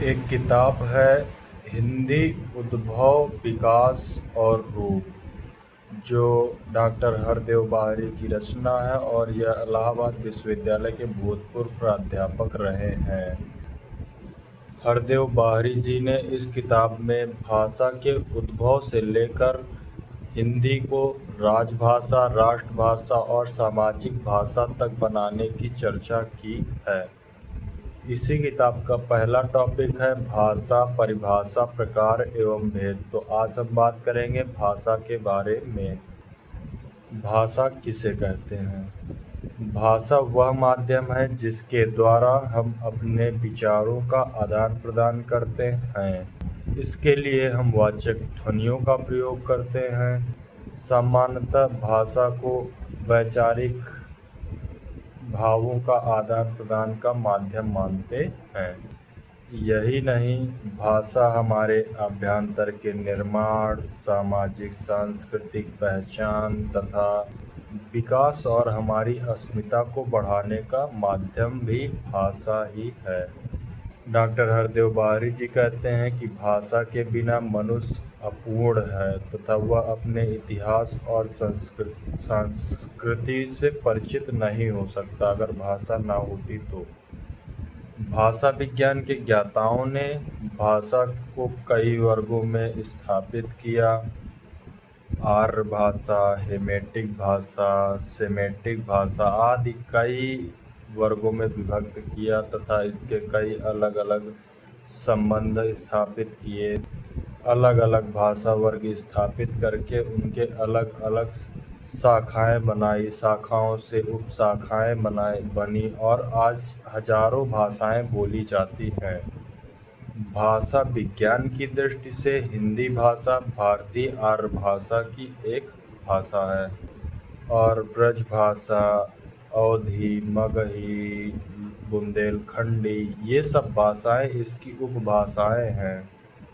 एक किताब है हिंदी उद्भव विकास और रूप, जो डॉक्टर हरदेव बाहरी की रचना है और यह इलाहाबाद विश्वविद्यालय के भूतपूर्व प्राध्यापक रहे हैं। हरदेव बाहरी जी ने इस किताब में भाषा के उद्भव से लेकर हिंदी को राजभाषा, राष्ट्रभाषा और सामाजिक भाषा तक बनाने की चर्चा की है। इसी किताब का पहला टॉपिक है भाषा, परिभाषा, प्रकार एवं भेद। तो आज हम बात करेंगे भाषा के बारे में। भाषा किसे कहते हैं? भाषा वह माध्यम है जिसके द्वारा हम अपने विचारों का आदान प्रदान करते हैं। इसके लिए हम वाचक ध्वनियों का प्रयोग करते हैं। सामान्यतः भाषा को वैचारिक भावों का आदान प्रदान का माध्यम मानते हैं। यही नहीं, भाषा हमारे अभ्यंतर के निर्माण, सामाजिक सांस्कृतिक पहचान तथा विकास और हमारी अस्मिता को बढ़ाने का माध्यम भी भाषा ही है। डॉक्टर हरदेव बाहरी जी कहते हैं कि भाषा के बिना मनुष्य अपूर्ण है तथा वह अपने इतिहास और संस्कृति से परिचित नहीं हो सकता अगर भाषा ना होती तो। भाषा विज्ञान के ज्ञाताओं ने भाषा को कई वर्गों में स्थापित किया। आर्य भाषा, हेमेटिक भाषा, सेमेटिक भाषा आदि कई वर्गों में विभक्त किया तथा इसके कई अलग अलग संबंध स्थापित किए। अलग अलग भाषा वर्ग स्थापित करके उनके अलग अलग शाखाएं बनाई, शाखाओं से उपशाखाएं बनी और आज हजारों भाषाएं बोली जाती हैं। भाषा विज्ञान की दृष्टि से हिंदी भाषा भारतीय आर्य भाषा की एक भाषा है और ब्रज भाषा, अवधी, मगही, बुंदेलखंडी ये सब भाषाएं इसकी उपभाषाएं हैं।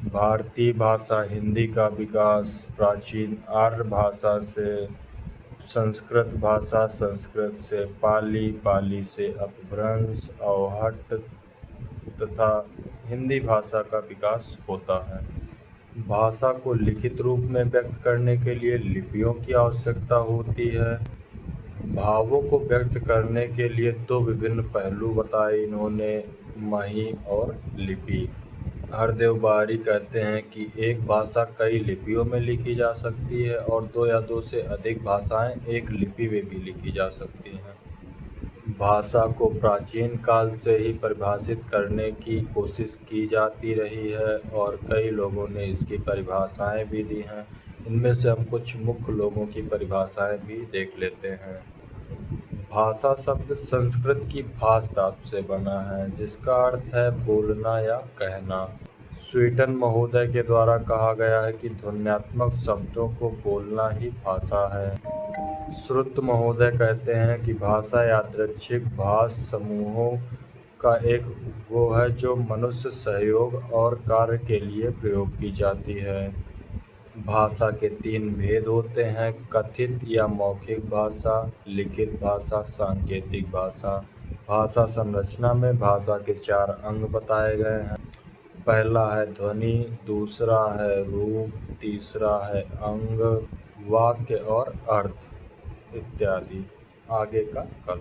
भारतीय भाषा हिंदी का विकास प्राचीन आर्य भाषा से, संस्कृत भाषा संस्कृत से, पाली, पाली से अपभ्रंश, अवहट्ट तथा हिंदी भाषा का विकास होता है। भाषा को लिखित रूप में व्यक्त करने के लिए लिपियों की आवश्यकता होती है। भावों को व्यक्त करने के लिए दो विभिन्न पहलू बताए इन्होंने, मही और लिपि। हरदेव बाहरी कहते हैं कि एक भाषा कई लिपियों में लिखी जा सकती है और दो या दो से अधिक भाषाएं एक लिपि में भी लिखी जा सकती हैं। भाषा को प्राचीन काल से ही परिभाषित करने की कोशिश की जाती रही है और कई लोगों ने इसकी परिभाषाएं भी दी हैं। इनमें से हम कुछ मुख्य लोगों की परिभाषाएं भी देख लेते हैं। भाषा शब्द संस्कृत की भाष धातु से बना है, जिसका अर्थ है बोलना या कहना। स्वीटन महोदय के द्वारा कहा गया है कि ध्वन्यात्मक शब्दों को बोलना ही भाषा है। श्रुत महोदय कहते हैं कि भाषा यादृच्छिक भाष समूहों का एक वो है जो मनुष्य सहयोग और कार्य के लिए प्रयोग की जाती है। भाषा के तीन भेद होते हैं, कथित या मौखिक भाषा, लिखित भाषा, सांकेतिक भाषा। भाषा संरचना में भाषा के चार अंग बताए गए हैं। पहला है ध्वनि, दूसरा है रूप, तीसरा है अंग, वाक्य और अर्थ इत्यादि। आगे का कल।